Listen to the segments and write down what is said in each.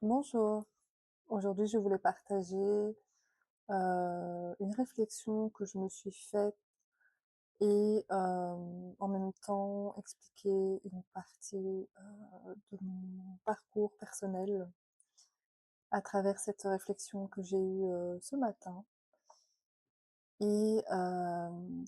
Bonjour, aujourd'hui je voulais partager une réflexion que je me suis faite et en même temps expliquer une partie de mon parcours personnel à travers cette réflexion que j'ai eue ce matin. Et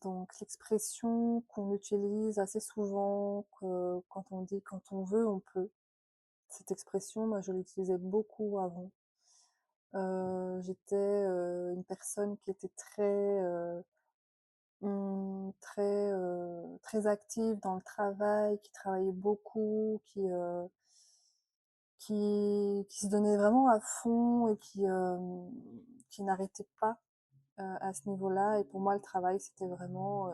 donc l'expression qu'on utilise assez souvent, que quand on dit quand on veut, on peut. Cette expression, moi je l'utilisais beaucoup avant. J'étais une personne qui était très active dans le travail, qui travaillait beaucoup, qui se donnait vraiment à fond et qui n'arrêtait pas, à ce niveau-là. Et pour moi, le travail, c'était vraiment,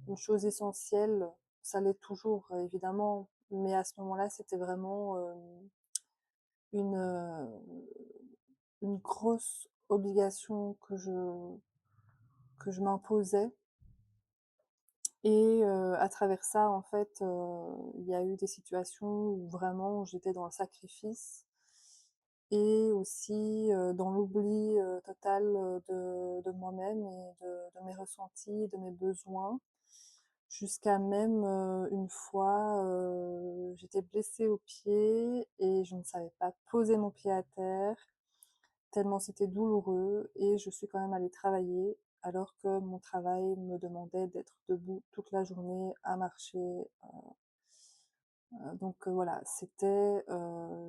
une chose essentielle. Ça l'est toujours, évidemment, mais à ce moment-là, c'était vraiment, une, une grosse obligation que je m'imposais. Et à travers ça, en fait, il y a eu des situations où vraiment j'étais dans le sacrifice et aussi, dans l'oubli, total, de moi-même et de mes ressentis, de mes besoins. Jusqu'à même, une fois, j'étais blessée au pied et je ne savais pas poser mon pied à terre, tellement c'était douloureux, et je suis quand même allée travailler alors que mon travail me demandait d'être debout toute la journée à marcher. Donc voilà, c'était,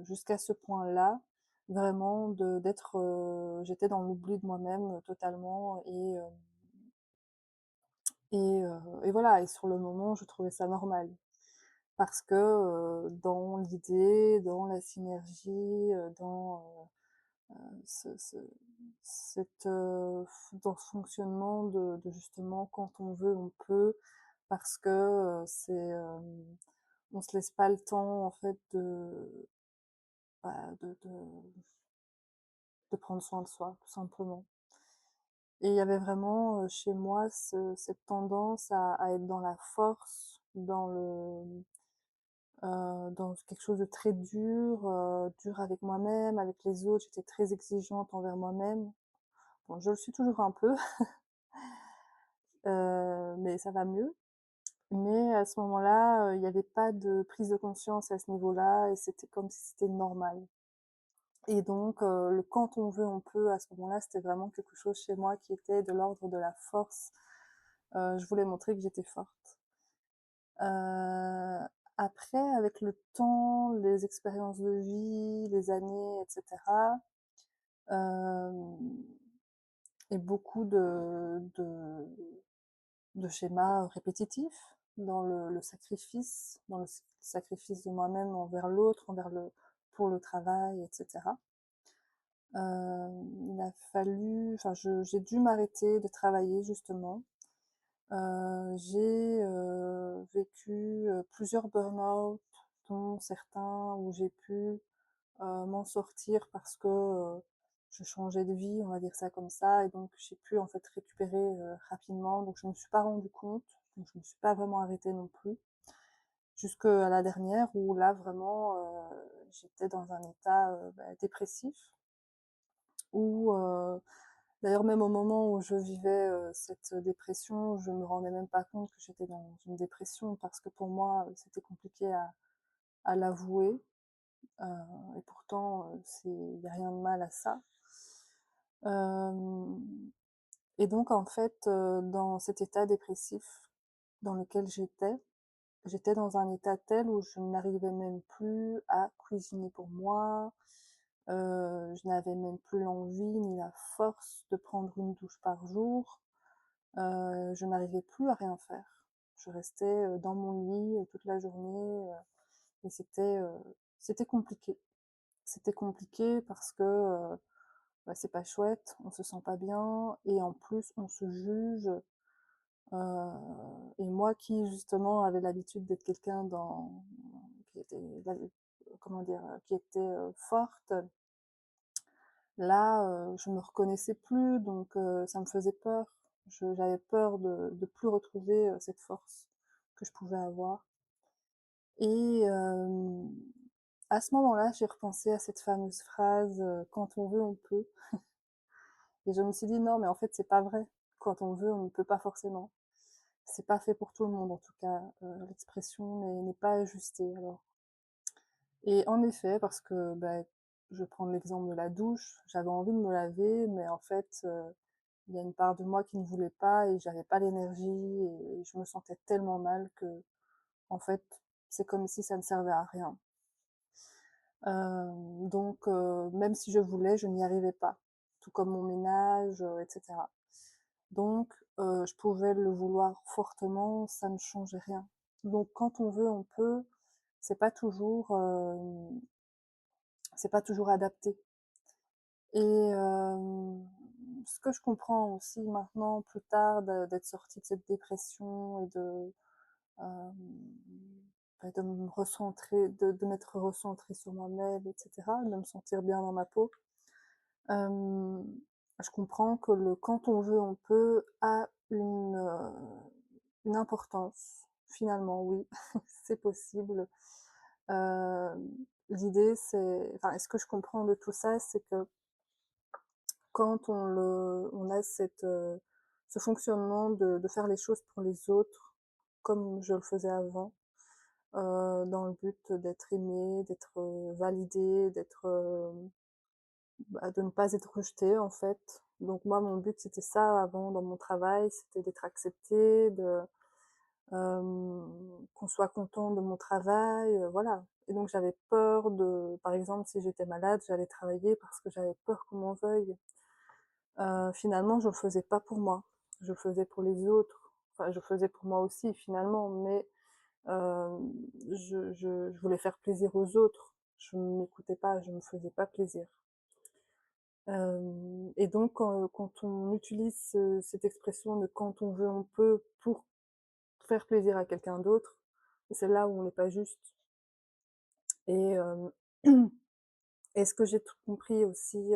jusqu'à ce point-là, vraiment d'être, j'étais dans l'oubli de moi-même, totalement. Et voilà, et sur le moment, je trouvais ça normal parce que, dans l'idée, dans la synergie, ce ce cette, dans ce fonctionnement de justement quand on veut, on peut, parce que, on se laisse pas le temps en fait bah, de prendre soin de soi, tout simplement. Et il y avait vraiment, chez moi cette tendance à être dans la force, dans quelque chose de très dur, dur avec moi-même, avec les autres. J'étais très exigeante envers moi-même. Bon, je le suis toujours un peu, mais ça va mieux. Mais à ce moment-là, il y avait pas de prise de conscience à ce niveau-là et c'était comme si c'était normal. Et donc le «quand on veut, on peut», à ce moment-là, c'était vraiment quelque chose chez moi qui était de l'ordre de la force. Je voulais montrer que j'étais forte. Après, avec le temps, les expériences de vie, les années, et cetera, hem et beaucoup de schémas répétitifs dans le sacrifice, dans le sacrifice de moi-même envers l'autre, pour le travail, et cetera. Il a fallu enfin j'ai dû m'arrêter de travailler justement. J'ai, vécu, plusieurs burn-out, dont certains où j'ai pu, m'en sortir parce que, je changeais de vie, on va dire ça comme ça, et donc j'ai pu en fait récupérer, rapidement. Donc je me suis pas rendu compte, donc je me suis pas vraiment arrêtée non plus. Jusqu'à la dernière où là vraiment, j'étais dans un état, dépressif, où, d'ailleurs même au moment où je vivais, cette dépression, je me rendais même pas compte que j'étais dans une dépression parce que pour moi, c'était compliqué à l'avouer, heu et pourtant, il y a rien de mal à ça. Hem et donc en fait, dans cet état dépressif dans lequel j'étais dans un état tel où je n'arrivais même plus à cuisiner pour moi, je n'avais même plus l'envie ni la force de prendre une douche par jour, je n'arrivais plus à rien faire. Je restais, dans mon lit, toute la journée, et c'était compliqué. C'était compliqué parce que, c'est pas chouette, on se sent pas bien et en plus on se juge, et moi qui justement avait l'habitude d'être quelqu'un qui était comment dire? Qui était, forte, là, je me reconnaissais plus, donc ça me faisait peur. J'avais peur de plus retrouver, cette force que je pouvais avoir. Et à ce moment-là, j'ai repensé à cette fameuse phrase, «Quand on veut, on peut», et je me suis dit: «Non, mais en fait, c'est pas vrai. Quand on veut, on ne peut pas forcément. C'est pas fait pour tout le monde, en tout cas, l'expression n'est pas ajustée», alors. Et en effet, parce que, bah, je vais prendre l'exemple de la douche, j'avais envie de me laver, mais en fait, il y a une part de moi qui ne voulait pas et j'avais pas l'énergie et je me sentais tellement mal que, en fait, c'est comme si ça ne servait à rien. Donc même si je voulais, je n'y arrivais pas, tout comme mon ménage, et cetera. Donc je pouvais le vouloir fortement, ça ne changeait rien. Donc quand on veut, on peut, c'est pas toujours, c'est pas toujours adapté. Et ce que je comprends aussi maintenant, plus tard, d'être sortie de cette dépression et hem, de me recentrer, de m'être recentrée sur moi-même et cetera, de me sentir bien dans ma peau. Hem, je comprends que le «quand on veut, on peut» a une importance. Finalement, oui, c'est possible. L'idée, c'est enfin, et ce que je comprends de tout ça, c'est que quand on a ce fonctionnement de faire les choses pour les autres, comme je le faisais avant, dans le but d'être aimé, d'être, validé, d'être, bah, de ne pas être rejeté en fait. Donc moi, mon but, c'était ça avant dans mon travail, c'était d'être accepté, qu'on soit content de mon travail, voilà. Et donc j'avais peur de par exemple, si j'étais malade, j'allais travailler parce que j'avais peur qu'on m'en veuille. Finalement, je le faisais pas pour moi, je le faisais pour les autres. Enfin, je le faisais pour moi aussi finalement, mais je voulais faire plaisir aux autres. Je ne m'écoutais pas, je me faisais pas plaisir. Et donc quand on utilise cette expression de «quand on veut, on peut» pour faire plaisir à quelqu'un d'autre, c'est là où on n'est pas juste. Et et ce que j'ai tout compris aussi,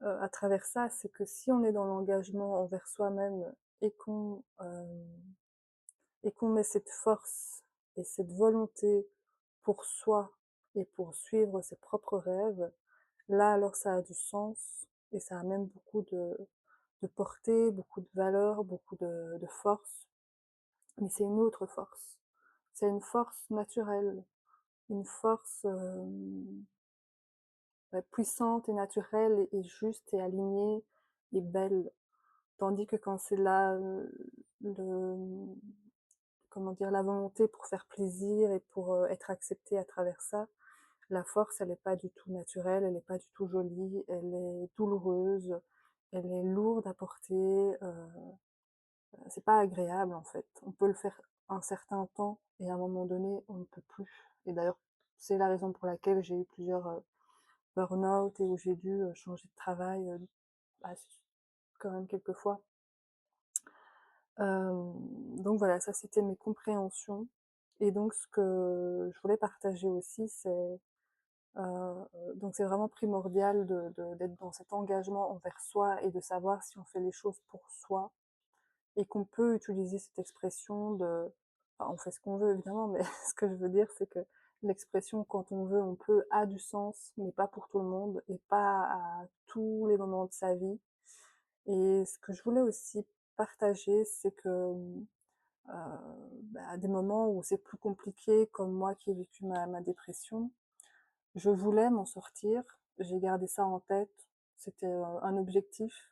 à travers ça, c'est que si on est dans l'engagement envers soi-même et qu'on met cette force et cette volonté pour soi et pour suivre ses propres rêves, là, alors ça a du sens et ça a même beaucoup de portée, beaucoup de valeur, beaucoup de force. Mais c'est une autre force. C'est une force naturelle, une force, bah, puissante et naturelle et juste et alignée et belle. Tandis que quand c'est là, comment dire? La volonté pour faire plaisir et pour, être accepté à travers ça, la force, elle est pas du tout naturelle, elle est pas du tout jolie, elle est douloureuse, elle est lourde à porter, c'est pas agréable, en fait. On peut le faire un certain temps et à un moment donné, on ne peut plus. Et d'ailleurs, c'est la raison pour laquelle j'ai eu plusieurs, burn-out et où j'ai dû, changer de travail, bah, quand même quelques fois. Donc voilà, ça c'était mes compréhensions et donc ce que je voulais partager aussi, c'est, donc c'est vraiment primordial d'être dans cet engagement envers soi et de savoir si on fait les choses pour soi et qu'on peut utiliser cette expression de enfin, on fait ce qu'on veut évidemment, mais ce que je veux dire, c'est que l'expression «quand on veut, on peut» a du sens, mais pas pour tout le monde et pas à tous les moments de sa vie. Et ce que je voulais aussi partager, c'est que, bah, à des moments où c'est plus compliqué, comme moi qui ai vécu ma dépression, je voulais m'en sortir. J'ai gardé ça en tête. C'était, un objectif.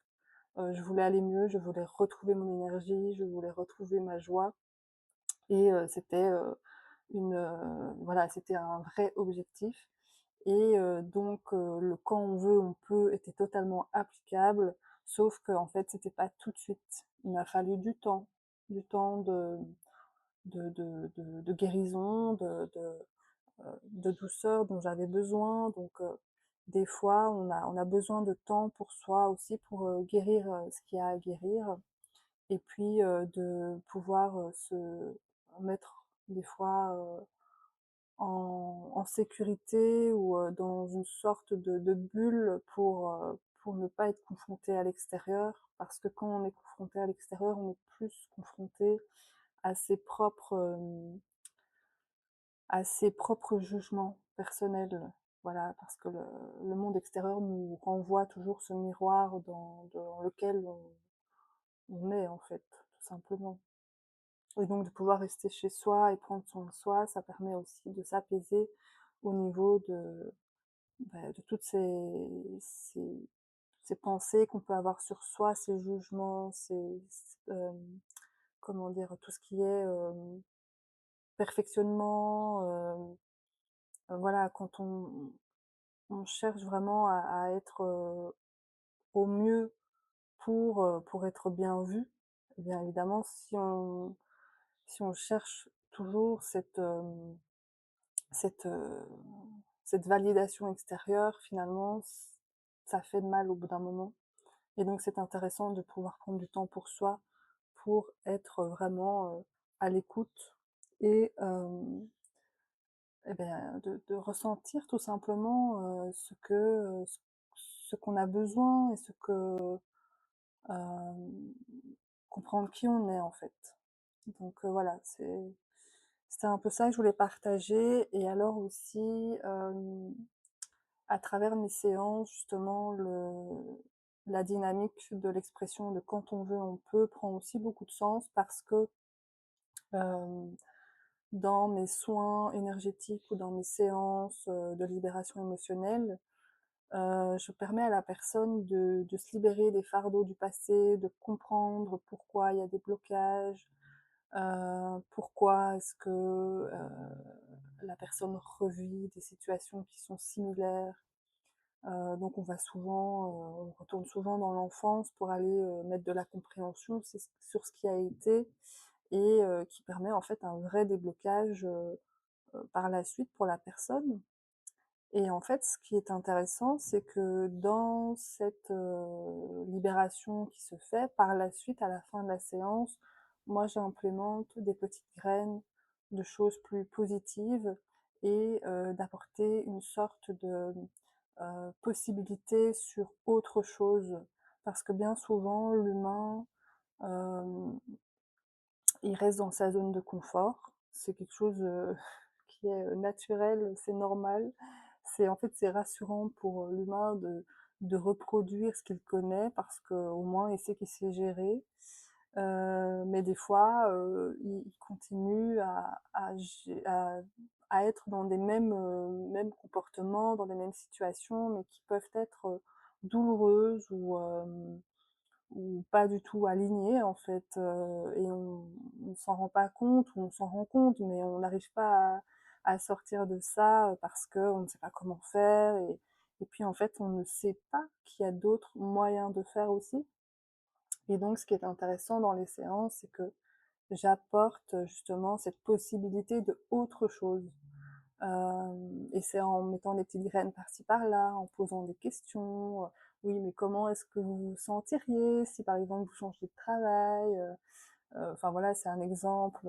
Je voulais aller mieux, je voulais retrouver mon énergie, je voulais retrouver ma joie et c'était, voilà, c'était un vrai objectif et donc le «quand on veut, on peut» était totalement applicable, sauf qu'en fait, c'était pas tout de suite. Il m'a fallu du temps de guérison, de douceur dont j'avais besoin. Donc des fois, on a besoin de temps pour soi aussi, pour, guérir, ce qu'il y a à guérir et puis, de pouvoir, se mettre des fois, en sécurité ou, dans une sorte de bulle pour ne pas être confronté à l'extérieur. Parce que quand on est confronté à l'extérieur, on est plus confronté à ses propres, à ses propres jugements personnels. Voilà, parce que le monde extérieur nous renvoie toujours ce miroir dans lequel on est, en fait, tout simplement. Et donc de pouvoir rester chez soi et prendre soin de soi, ça permet aussi de s'apaiser au niveau de toutes ces pensées qu'on peut avoir sur soi, ces jugements, comment dire? Tout ce qui est, perfectionnement, voilà, quand on cherche vraiment à être, au mieux pour être bien vu, et bien évidemment si on cherche toujours cette, cette validation extérieure, finalement, ça fait de mal au bout d'un moment. Et donc c'est intéressant de pouvoir prendre du temps pour soi, pour être vraiment, à l'écoute et ben, de ressentir tout simplement, ce qu'on a besoin et hem, comprendre qui on est, en fait. Donc voilà, c'était un peu ça que je voulais partager. Et alors aussi, à travers mes séances, justement, la dynamique de l'expression de «quand on veut, on peut» prend aussi beaucoup de sens parce que, hem, dans mes soins énergétiques ou dans mes séances, de libération émotionnelle, je permets à la personne de se libérer des fardeaux du passé, de comprendre pourquoi il y a des blocages, pourquoi est-ce que, la personne revit des situations qui sont similaires. Donc on retourne souvent dans l'enfance pour aller, mettre de la compréhension sur ce qui a été et qui permet en fait un vrai déblocage, par la suite pour la personne. Et en fait, ce qui est intéressant, c'est que dans cette, libération qui se fait, par la suite, à la fin de la séance, moi j'implémente des petites graines de choses plus positives et d'apporter une sorte de, possibilité sur autre chose. Parce que bien souvent, l'humain, hem, il reste dans sa zone de confort. C'est quelque chose, qui est, naturel, c'est normal. C'est rassurant pour, l'humain de reproduire ce qu'il connaît parce qu'au moins il sait qu'il sait gérer. Mais des fois, il continue à être dans des mêmes comportements, dans des mêmes situations, mais qui peuvent être, douloureuses ou pas du tout alignées en fait, et on s'en rend pas compte ou on s'en rend compte, mais on n'arrive pas à sortir de ça, parce qu'on ne sait pas comment faire et puis en fait, on ne sait pas qu'il y a d'autres moyens de faire aussi. Et donc ce qui est intéressant dans les séances, c'est que j'apporte, justement cette possibilité de autre chose. Et c'est en mettant des petites graines par-ci par-là, en posant des questions, «Oui, mais comment est-ce que vous vous sentiriez si par exemple vous changez de travail?» Enfin voilà, c'est un exemple,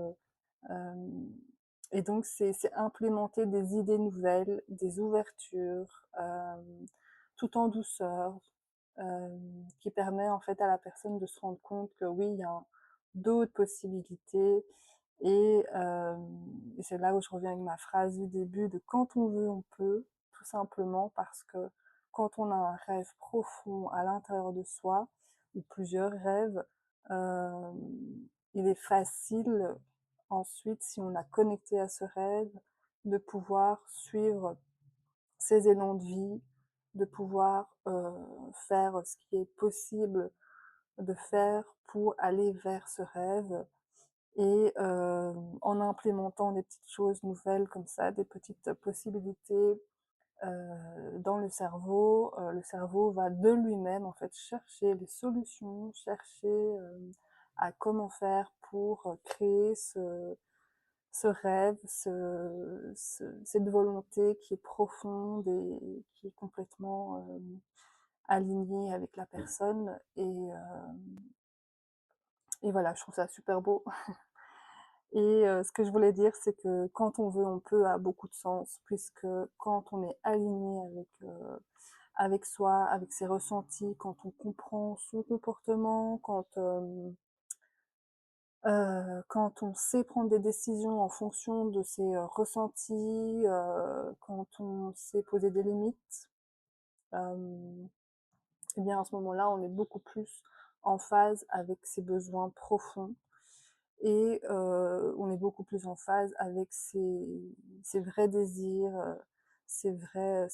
et donc c'est implémenter des idées nouvelles, des ouvertures, tout en douceur, qui permet en fait à la personne de se rendre compte que oui, il y a d'autres possibilités et c'est là où je reviens avec ma phrase du début de «quand on veut, on peut», tout simplement parce que quand on a un rêve profond à l'intérieur de soi, ou plusieurs rêves, hem, il est facile ensuite, si on a connecté à ce rêve, de pouvoir suivre ses élans de vie, de pouvoir, faire ce qui est possible de faire pour aller vers ce rêve et en implémentant des petites choses nouvelles comme ça, des petites possibilités, dans le cerveau va de lui-même en fait chercher les solutions, chercher, à comment faire pour, créer ce rêve, cette volonté qui est profonde et qui est complètement, alignée avec la personne et voilà, je trouve ça super beau. Et ce que je voulais dire, c'est que «quand on veut, on peut» a beaucoup de sens puisque quand on est aligné avec soi, avec ses ressentis, quand on comprend son comportement, Quand on sait prendre des décisions en fonction de ses, ressentis, quand on sait poser des limites, hem et bien, à ce moment-là, on est beaucoup plus en phase avec ses besoins profonds et on est beaucoup plus en phase avec ses vrais désirs, ses vrais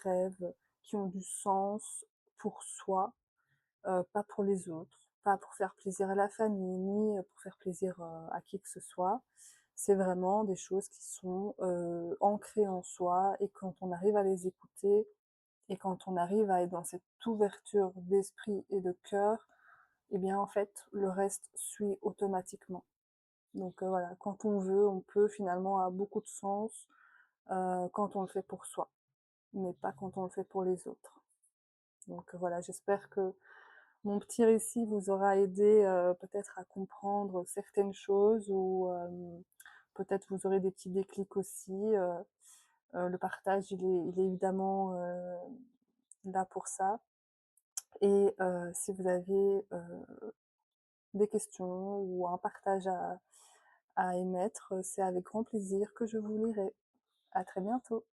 rêves qui ont du sens pour soi, pas pour les autres, pas pour faire plaisir à la famille, ni pour faire plaisir, à qui que ce soit. C'est vraiment des choses qui sont, ancrées en soi et quand on arrive à les écouter et quand on arrive à être dans cette ouverture d'esprit et de cœur, eh bien, en fait, le reste suit automatiquement. Donc, voilà, quand on veut, on peut finalement a beaucoup de sens, quand on le fait pour soi, mais pas quand on le fait pour les autres. Donc, voilà, j'espère que mon petit récit vous aura aidé, peut-être à comprendre certaines choses ou, peut-être vous aurez des petits déclics aussi, le partage il est évidemment, là pour ça et si vous avez, des questions ou un partage à émettre, c'est avec grand plaisir que je vous lirai. À très bientôt.